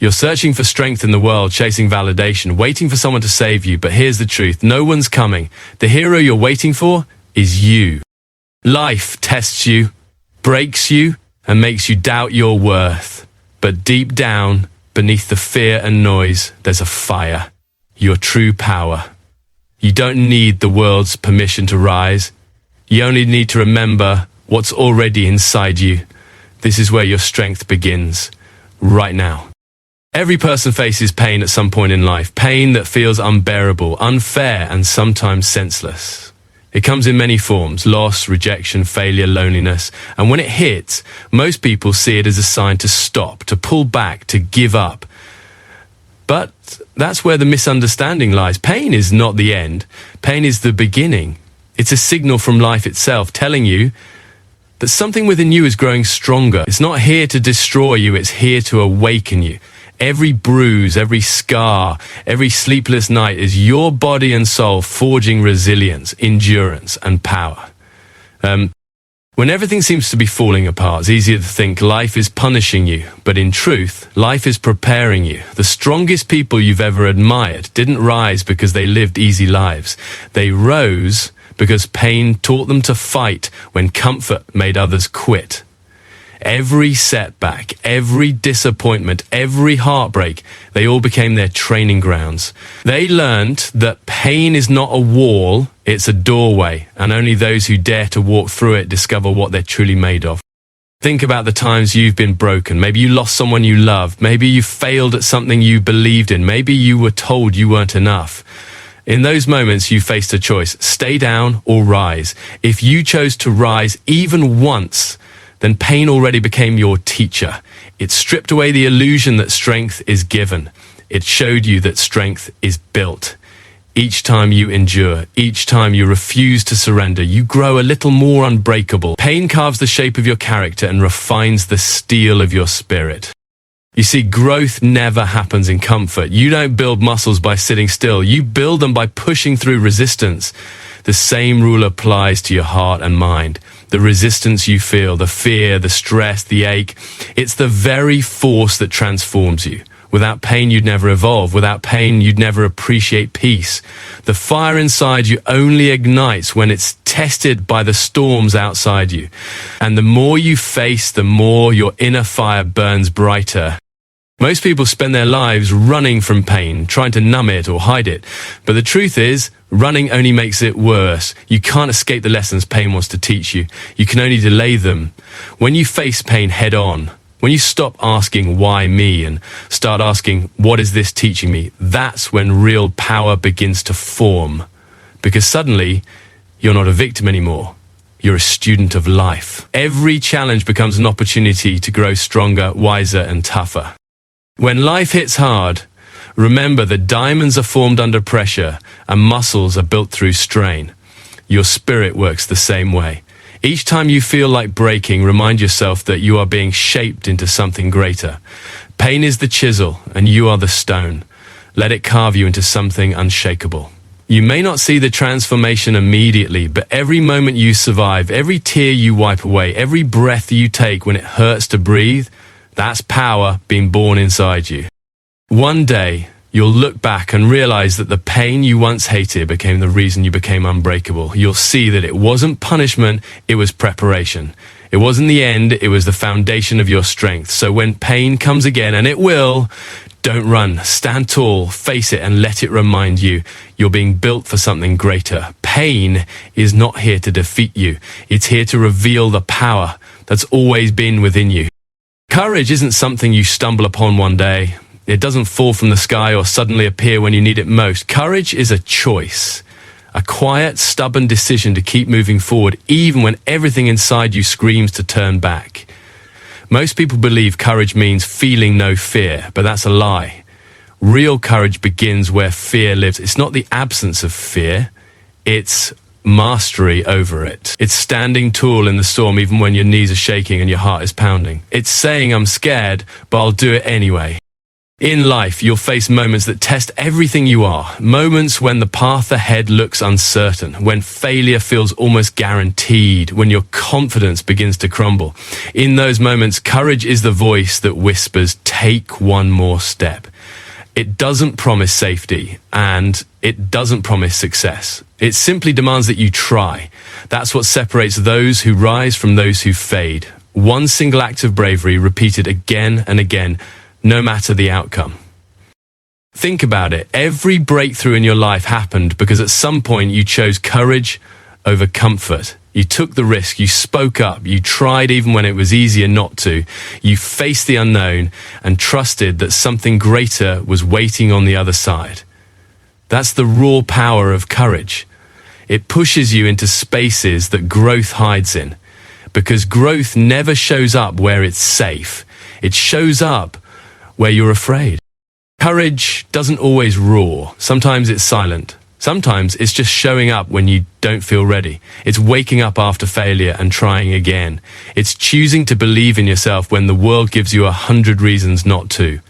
You're searching for strength in the world, chasing validation, waiting for someone to save you, but here's the truth. No one's coming. The hero you're waiting for is you. Life tests you, breaks you, and makes you doubt your worth. But deep down, beneath the fear and noise, there's a fire. Your true power. You don't need the world's permission to rise. You only need to remember what's already inside you. This is where your strength begins, right now. Every person faces pain at some point in life, pain that feels unbearable, unfair, and sometimes senseless. It comes in many forms: loss, rejection, failure, loneliness. And when it hits, most people see it as a sign to stop, to pull back, to give up. But that's where the misunderstanding lies. Pain is not the end. Pain is the beginning. It's a signal from life itself telling you that something within you is growing stronger. It's not here to destroy you, it's here to awaken you. Every bruise, every scar, every sleepless night is your body and soul forging resilience, endurance, and power. When everything seems to be falling apart, it's easier to think life is punishing you. But in truth, life is preparing you. The strongest people you've ever admired didn't rise because they lived easy lives. They rose because pain taught them to fight when comfort made others quit. Every setback, every disappointment, every heartbreak, they all became their training grounds. They learned that pain is not a wall, it's a doorway, and only those who dare to walk through it discover what they're truly made of. Think about the times you've been broken. Maybe you lost someone you loved. Maybe you failed at something you believed in. Maybe you were told you weren't enough. In those moments, you faced a choice: stay down or rise. If you chose to rise even once, then pain already became your teacher. It stripped away the illusion that strength is given. It showed you that strength is built. Each time you endure, each time you refuse to surrender, you grow a little more unbreakable. Pain carves the shape of your character and refines the steel of your spirit. You see, growth never happens in comfort. You don't build muscles by sitting still. You build them by pushing through resistance. The same rule applies to your heart and mind. The resistance you feel, the fear, the stress, the ache, it's the very force that transforms you. Without pain, you'd never evolve. Without pain, you'd never appreciate peace. The fire inside you only ignites when it's tested by the storms outside you. And the more you face, the more your inner fire burns brighter. Most people spend their lives running from pain, trying to numb it or hide it. But the truth is, running only makes it worse. You can't escape the lessons pain wants to teach you. You can only delay them. When you face pain head on, when you stop asking why me and start asking what is this teaching me, that's when real power begins to form. Because suddenly, you're not a victim anymore. You're a student of life. Every challenge becomes an opportunity to grow stronger, wiser, and tougher. When life hits hard, remember that diamonds are formed under pressure and muscles are built through strain. Your spirit works the same way. Each time you feel like breaking, remind yourself that you are being shaped into something greater. Pain is the chisel and you are the stone. Let it carve you into something unshakable. You may not see the transformation immediately, but every moment you survive, every tear you wipe away, every breath you take when it hurts to breathe, that's power being born inside you. One day, you'll look back and realize that the pain you once hated became the reason you became unbreakable. You'll see that it wasn't punishment, it was preparation. It wasn't the end, it was the foundation of your strength. So when pain comes again, and it will, don't run. Stand tall, face it, and let it remind you you're being built for something greater. Pain is not here to defeat you. It's here to reveal the power that's always been within you. Courage isn't something you stumble upon one day. It doesn't fall from the sky or suddenly appear when you need it most. Courage is a choice, a quiet, stubborn decision to keep moving forward even when everything inside you screams to turn back. Most people believe courage means feeling no fear, but that's a lie. Real courage begins where fear lives. It's not the absence of fear, it's mastery over it. It's standing tall in the storm even when your knees are shaking and your heart is pounding. It's saying, I'm scared, but I'll do it anyway. In life, you'll face moments that test everything you are. Moments when the path ahead looks uncertain, when failure feels almost guaranteed, when your confidence begins to crumble. In those moments, courage is the voice that whispers, "Take one more step." It doesn't promise safety, and it doesn't promise success. It simply demands that you try. That's what separates those who rise from those who fade. One single act of bravery repeated again and again, no matter the outcome. Think about it. Every breakthrough in your life happened because at some point you chose courage over comfort. You took the risk, you spoke up, you tried even when it was easier not to. You faced the unknown and trusted that something greater was waiting on the other side. That's the raw power of courage. It pushes you into spaces that growth hides in, because growth never shows up where it's safe. It shows up where you're afraid. Courage doesn't always roar. Sometimes it's silent. Sometimes it's just showing up when you don't feel ready. It's waking up after failure and trying again. It's choosing to believe in yourself when the world gives you 100 reasons not to.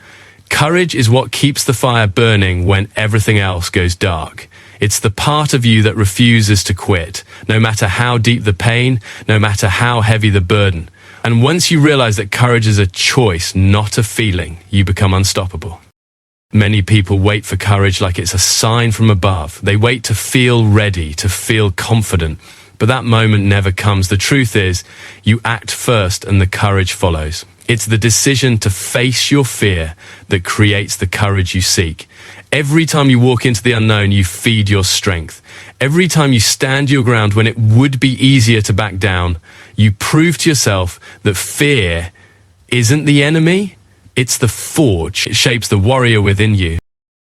Courage is what keeps the fire burning when everything else goes dark. It's the part of you that refuses to quit, no matter how deep the pain, no matter how heavy the burden. And once you realize that courage is a choice, not a feeling, you become unstoppable. Many people wait for courage like it's a sign from above. They wait to feel ready, to feel confident. But that moment never comes. The truth is, you act first and the courage follows. It's the decision to face your fear that creates the courage you seek. Every time you walk into the unknown, you feed your strength. Every time you stand your ground when it would be easier to back down, you prove to yourself that fear isn't the enemy, it's the forge. It shapes the warrior within you.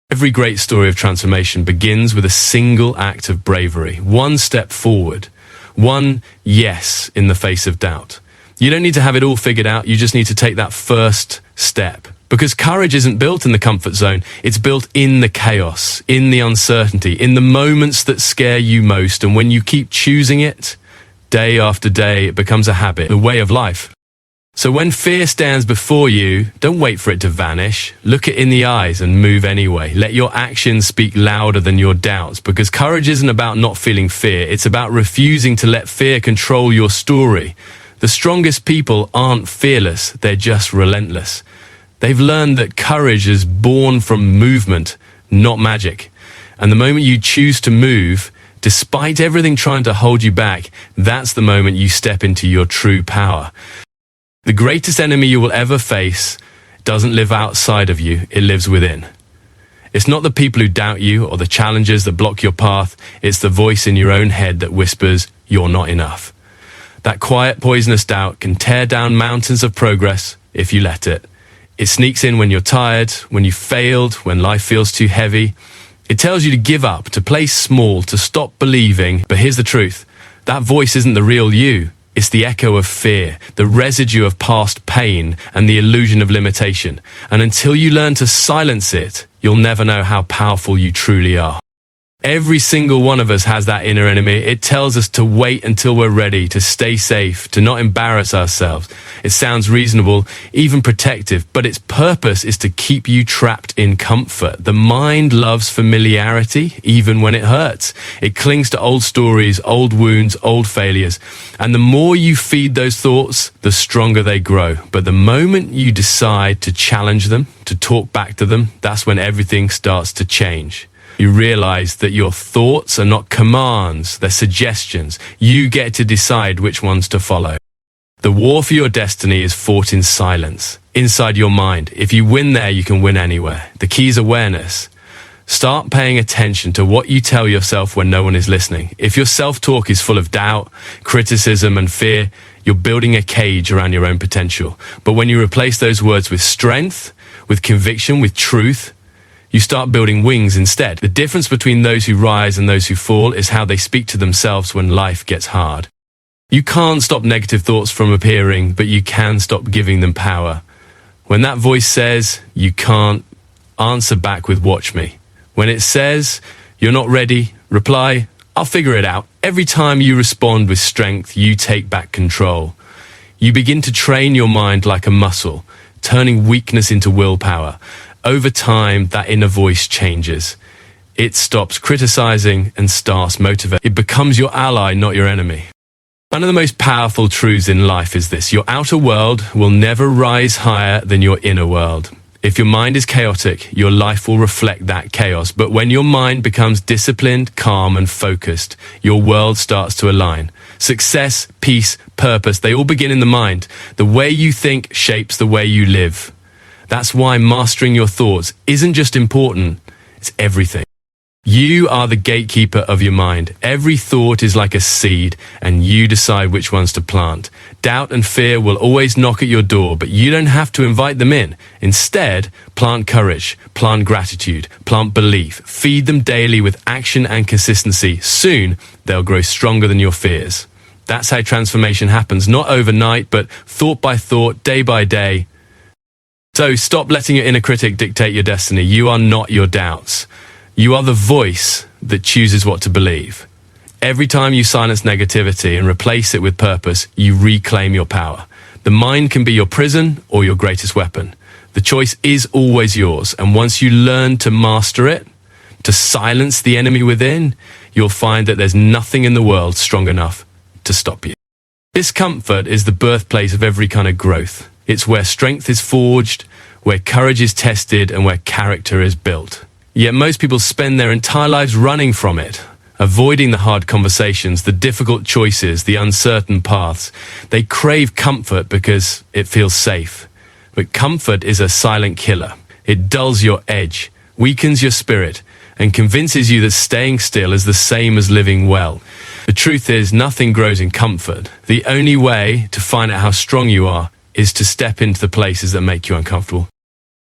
Every great story of transformation begins with a single act of bravery, one step forward, one yes in the face of doubt. You don't need to have it all figured out, you just need to take that first step. Because courage isn't built in the comfort zone, it's built in the chaos, in the uncertainty, in the moments that scare you most. And when you keep choosing it, day after day, it becomes a habit, a way of life. So when fear stands before you, don't wait for it to vanish. Look it in the eyes and move anyway. Let your actions speak louder than your doubts, because courage isn't about not feeling fear. It's about refusing to let fear control your story. The strongest people aren't fearless, they're just relentless. They've learned that courage is born from movement, not magic. And the moment you choose to move, despite everything trying to hold you back, that's the moment you step into your true power. The greatest enemy you will ever face doesn't live outside of you, it lives within. It's not the people who doubt you or the challenges that block your path, it's the voice in your own head that whispers, "You're not enough." That quiet, poisonous doubt can tear down mountains of progress if you let it. It sneaks in when you're tired, when you failed, when life feels too heavy. It tells you to give up, to play small, to stop believing. But here's the truth. That voice isn't the real you. It's the echo of fear, the residue of past pain, and the illusion of limitation. And until you learn to silence it, you'll never know how powerful you truly are. Every single one of us has that inner enemy. It tells us to wait until we're ready, to stay safe, to not embarrass ourselves. It sounds reasonable, even protective, but its purpose is to keep you trapped in comfort. The mind loves familiarity, even when it hurts. It clings to old stories, old wounds, old failures. And the more you feed those thoughts, the stronger they grow. But the moment you decide to challenge them, to talk back to them, that's when everything starts to change. You realize that your thoughts are not commands, they're suggestions. You get to decide which ones to follow. The war for your destiny is fought in silence, inside your mind. If you win there, you can win anywhere. The key is awareness. Start paying attention to what you tell yourself when no one is listening. If your self-talk is full of doubt, criticism, and fear, you're building a cage around your own potential. But when you replace those words with strength, with conviction, with truth, you start building wings instead. The difference between those who rise and those who fall is how they speak to themselves when life gets hard. You can't stop negative thoughts from appearing, but you can stop giving them power. When that voice says, "You can't," answer back with "Watch me." When it says, "You're not ready," reply, "I'll figure it out." Every time you respond with strength, you take back control. You begin to train your mind like a muscle, turning weakness into willpower. over time, that inner voice changes. It stops criticizing and starts motivating. It becomes your ally, not your enemy. One of the most powerful truths in life is this: your outer world will never rise higher than your inner world. If your mind is chaotic, your life will reflect that chaos. But when your mind becomes disciplined, calm, and focused, your world starts to align. Success, peace, purpose, they all begin in the mind. The way you think shapes the way you live. That's why mastering your thoughts isn't just important, it's everything. You are the gatekeeper of your mind. Every thought is like a seed, and you decide which ones to plant. Doubt and fear will always knock at your door, but you don't have to invite them in. Instead, plant courage, plant gratitude, plant belief. Feed them daily with action and consistency. Soon, they'll grow stronger than your fears. That's how transformation happens, not overnight, but thought by thought, day by day. So stop letting your inner critic dictate your destiny. You are not your doubts. You are the voice that chooses what to believe. Every time you silence negativity and replace it with purpose, you reclaim your power. The mind can be your prison or your greatest weapon. The choice is always yours, and once you learn to master it, to silence the enemy within, you'll find that there's nothing in the world strong enough to stop you. Discomfort is the birthplace of every kind of growth. It's where strength is forged, where courage is tested, and where character is built. Yet most people spend their entire lives running from it, avoiding the hard conversations, the difficult choices, the uncertain paths. They crave comfort because it feels safe. But comfort is a silent killer. It dulls your edge, weakens your spirit, and convinces you that staying still is the same as living well. The truth is, nothing grows in comfort. The only way to find out how strong you are is to step into the places that make you uncomfortable.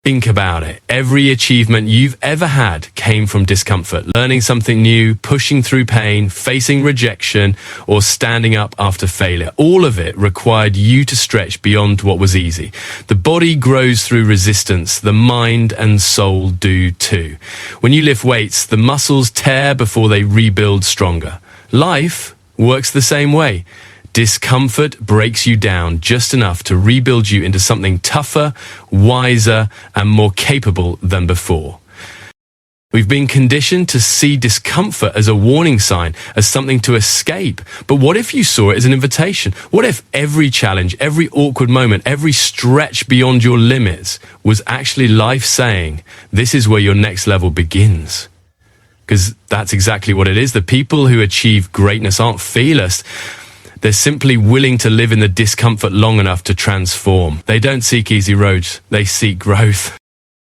Think about it. Every achievement you've ever had came from discomfort. Learning something new, pushing through pain, facing rejection, or standing up after failure. All of it required you to stretch beyond what was easy. The body grows through resistance. The mind and soul do too. When you lift weights, the muscles tear before they rebuild stronger. Life works the same way. Discomfort breaks you down just enough to rebuild you into something tougher, wiser, and more capable than before. We've been conditioned to see discomfort as a warning sign, as something to escape. But what if you saw it as an invitation? What if every challenge, every awkward moment, every stretch beyond your limits was actually life saying, this is where your next level begins? Because that's exactly what it is. The people who achieve greatness aren't fearless. They're simply willing to live in the discomfort long enough to transform. They don't seek easy roads, they seek growth.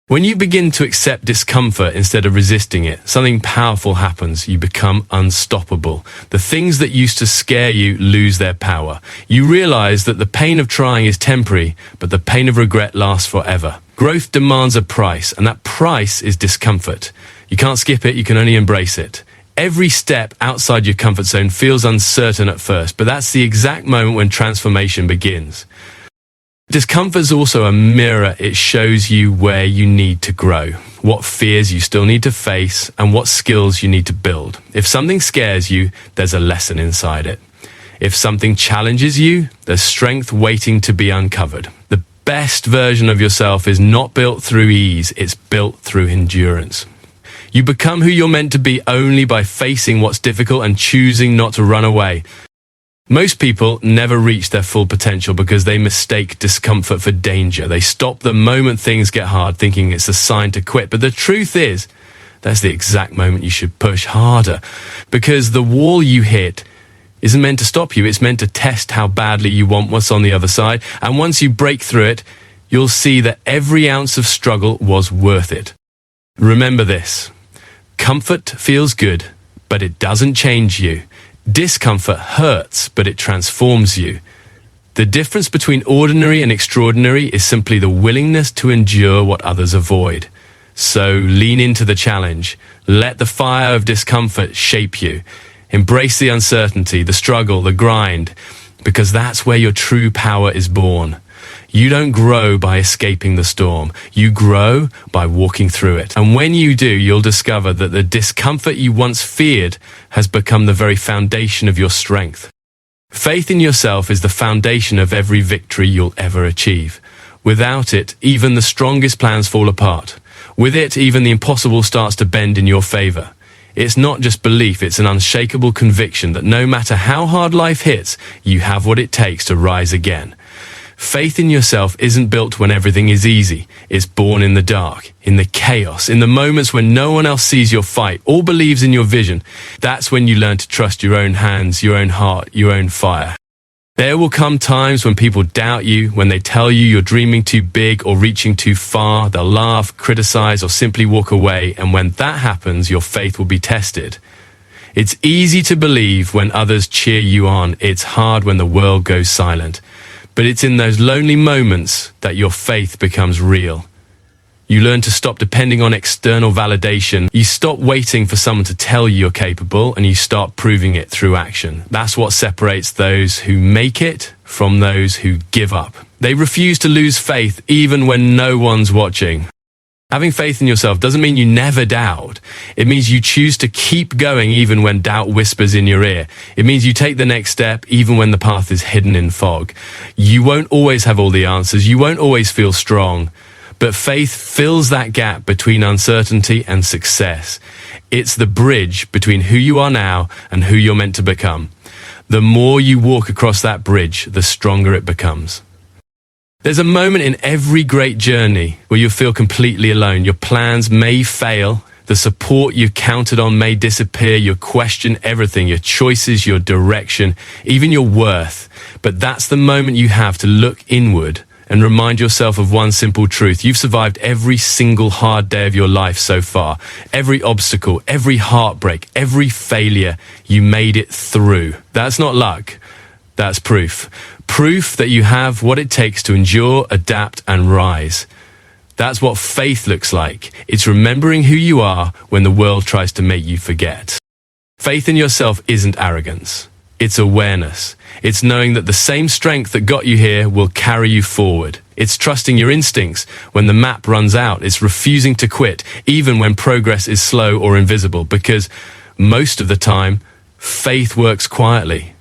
When you begin to accept discomfort instead of resisting it, something powerful happens. You become unstoppable. The things that used to scare you lose their power. You realize that the pain of trying is temporary, but the pain of regret lasts forever. Growth demands a price, and that price is discomfort. You can't skip it, you can only embrace it. Every step outside your comfort zone feels uncertain at first, but that's the exact moment when transformation begins. Discomfort is also a mirror. It shows you where you need to grow, what fears you still need to face, and what skills you need to build. If something scares you, there's a lesson inside it. If something challenges you, there's strength waiting to be uncovered. The best version of yourself is not built through ease, it's built through endurance. You become who you're meant to be only by facing what's difficult and choosing not to run away. Most people never reach their full potential because they mistake discomfort for danger. They stop the moment things get hard, thinking it's a sign to quit. But the truth is, that's the exact moment you should push harder, because the wall you hit isn't meant to stop you. It's meant to test how badly you want what's on the other side. And once you break through it, you'll see that every ounce of struggle was worth it. Remember this. Comfort feels good, but it doesn't change you. Discomfort hurts, but it transforms you. The difference between ordinary and extraordinary is simply the willingness to endure what others avoid. So lean into the challenge. Let the fire of discomfort shape you. Embrace the uncertainty, the struggle, the grind, because that's where your true power is born. You don't grow by escaping the storm. You grow by walking through it. And when you do, you'll discover that the discomfort you once feared has become the very foundation of your strength. Faith in yourself is the foundation of every victory you'll ever achieve. Without it, even the strongest plans fall apart. With it, even the impossible starts to bend in your favor. It's not just belief, it's an unshakable conviction that no matter how hard life hits, you have what it takes to rise again. Faith in yourself isn't built when everything is easy. It's born in the dark, in the chaos, in the moments when no one else sees your fight or believes in your vision. That's when you learn to trust your own hands, your own heart, your own fire. There will come times when people doubt you, when they tell you you're dreaming too big or reaching too far. They'll laugh, criticize, or simply walk away. And when that happens, your faith will be tested. It's easy to believe when others cheer you on. It's hard when the world goes silent. But it's in those lonely moments that your faith becomes real. You learn to stop depending on external validation. You stop waiting for someone to tell you you're capable, and you start proving it through action. That's what separates those who make it from those who give up. They refuse to lose faith even when no one's watching. Having faith in yourself doesn't mean you never doubt. It means you choose to keep going even when doubt whispers in your ear. It means you take the next step even when the path is hidden in fog. You won't always have all the answers. You won't always feel strong. But faith fills that gap between uncertainty and success. It's the bridge between who you are now and who you're meant to become. The more you walk across that bridge, the stronger it becomes. There's a moment in every great journey where you'll feel completely alone. Your plans may fail. The support you counted on may disappear. You'll question everything, your choices, your direction, even your worth. But that's the moment you have to look inward and remind yourself of one simple truth. You've survived every single hard day of your life so far. Every obstacle, every heartbreak, every failure, you made it through. That's not luck. That's proof. Proof that you have what it takes to endure, adapt, and rise. That's what faith looks like. It's remembering who you are when the world tries to make you forget. Faith in yourself isn't arrogance. It's awareness. It's knowing that the same strength that got you here will carry you forward. It's trusting your instincts when the map runs out. It's refusing to quit, even when progress is slow or invisible, because most of the time, faith works quietly.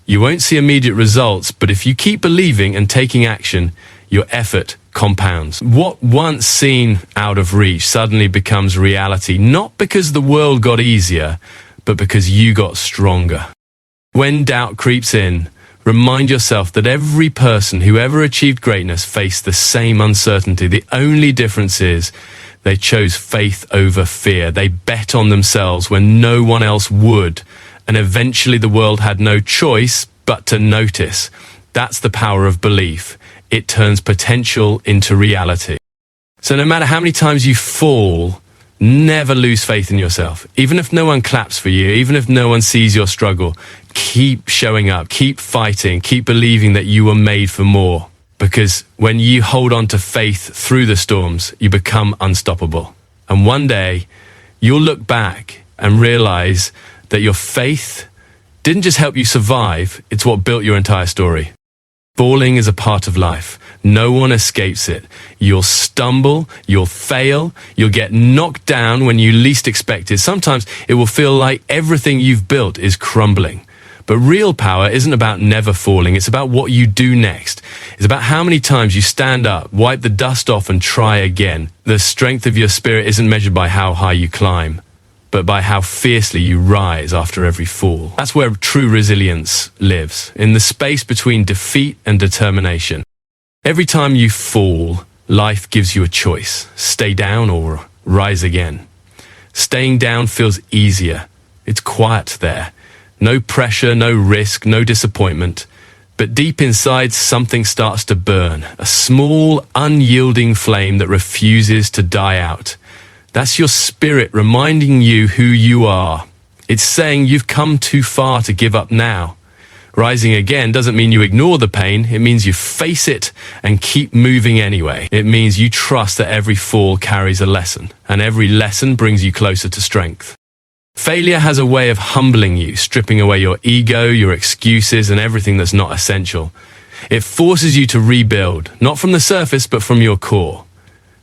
You won't see immediate results, but if you keep believing and taking action, your effort compounds. What once seemed out of reach suddenly becomes reality, not because the world got easier, but because you got stronger. When doubt creeps in, remind yourself that every person who ever achieved greatness faced the same uncertainty. The only difference is they chose faith over fear. They bet on themselves when no one else would. And eventually the world had no choice but to notice. That's the power of belief. It turns potential into reality. So no matter how many times you fall, never lose faith in yourself. Even if no one claps for you, even if no one sees your struggle, keep showing up, keep fighting, keep believing that you were made for more. Because when you hold on to faith through the storms, you become unstoppable. And one day, you'll look back and realize that your faith didn't just help you survive, it's what built your entire story. Falling is a part of life. No one escapes it. You'll stumble, you'll fail, you'll get knocked down when you least expect it. Sometimes it will feel like everything you've built is crumbling. But real power isn't about never falling, it's about what you do next. It's about how many times you stand up, wipe the dust off, and try again. The strength of your spirit isn't measured by how high you climb, but by how fiercely you rise after every fall. That's where true resilience lives, in the space between defeat and determination. Every time you fall, life gives you a choice. Stay down or rise again. Staying down feels easier. It's quiet there. No pressure, no risk, no disappointment. But deep inside, something starts to burn. A small, unyielding flame that refuses to die out. That's your spirit reminding you who you are. It's saying you've come too far to give up now. Rising again doesn't mean you ignore the pain. It means you face it and keep moving anyway. It means you trust that every fall carries a lesson, and every lesson brings you closer to strength. Failure has a way of humbling you, stripping away your ego, your excuses, and everything that's not essential. It forces you to rebuild, not from the surface, but from your core.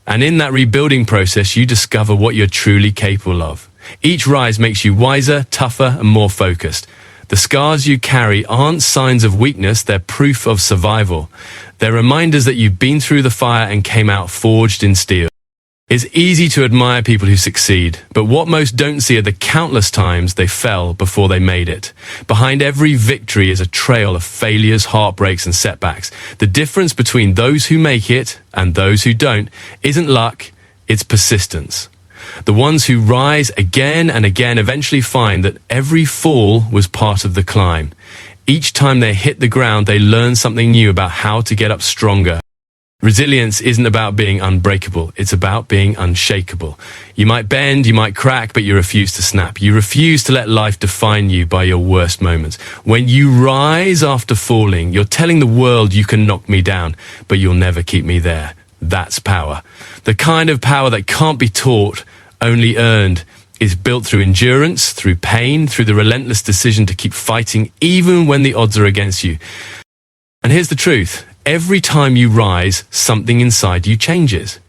And in that rebuilding process, you discover what you're truly capable of. Each rise makes you wiser, tougher, and more focused. The scars you carry aren't signs of weakness, they're proof of survival. They're reminders that you've been through the fire and came out forged in steel. It's easy to admire people who succeed, but what most don't see are the countless times they fell before they made it. Behind every victory is a trail of failures, heartbreaks, and setbacks. The difference between those who make it and those who don't isn't luck, it's persistence. The ones who rise again and again eventually find that every fall was part of the climb. Each time they hit the ground, they learn something new about how to get up stronger. Resilience isn't about being unbreakable, it's about being unshakable. You might bend, you might crack, but you refuse to snap. You refuse to let life define you by your worst moments. When you rise after falling, you're telling the world you can knock me down, but you'll never keep me there. That's power. The kind of power that can't be taught, only earned, is built through endurance, through pain, through the relentless decision to keep fighting even when the odds are against you. And here's the truth. Every time you rise, something inside you changes.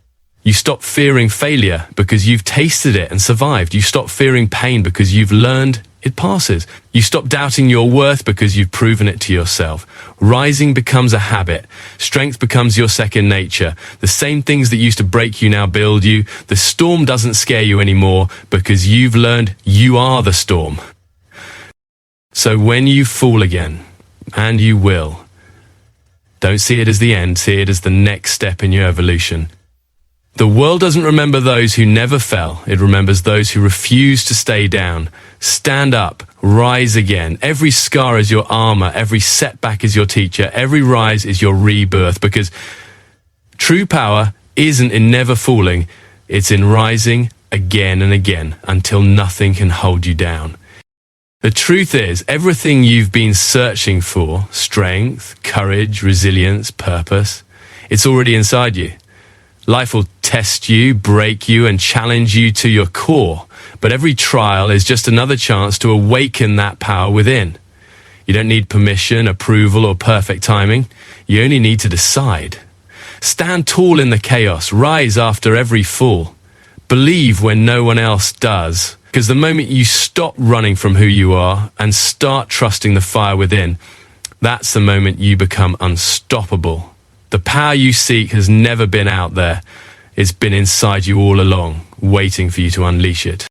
You stop fearing failure because you've tasted it and survived. You stop fearing pain because you've learned it passes. You stop doubting your worth because you've proven it to yourself. Rising becomes a habit. Strength becomes your second nature. The same things that used to break you now build you. The storm doesn't scare you anymore because you've learned you are the storm. So when you fall again, and you will, don't see it as the end, see it as the next step in your evolution. The world doesn't remember those who never fell. It remembers those who refuse to stay down. Stand up, rise again. Every scar is your armor. Every setback is your teacher. Every rise is your rebirth, because true power isn't in never falling. It's in rising again and again until nothing can hold you down. The truth is, everything you've been searching for, strength, courage, resilience, purpose, it's already inside you. Life will test you, break you, and challenge you to your core. But every trial is just another chance to awaken that power within. You don't need permission, approval, or perfect timing. You only need to decide. Stand tall in the chaos. Rise after every fall. Believe when no one else does. Because the moment you stop running from who you are and start trusting the fire within, that's the moment you become unstoppable. The power you seek has never been out there. It's been inside you all along, waiting for you to unleash it.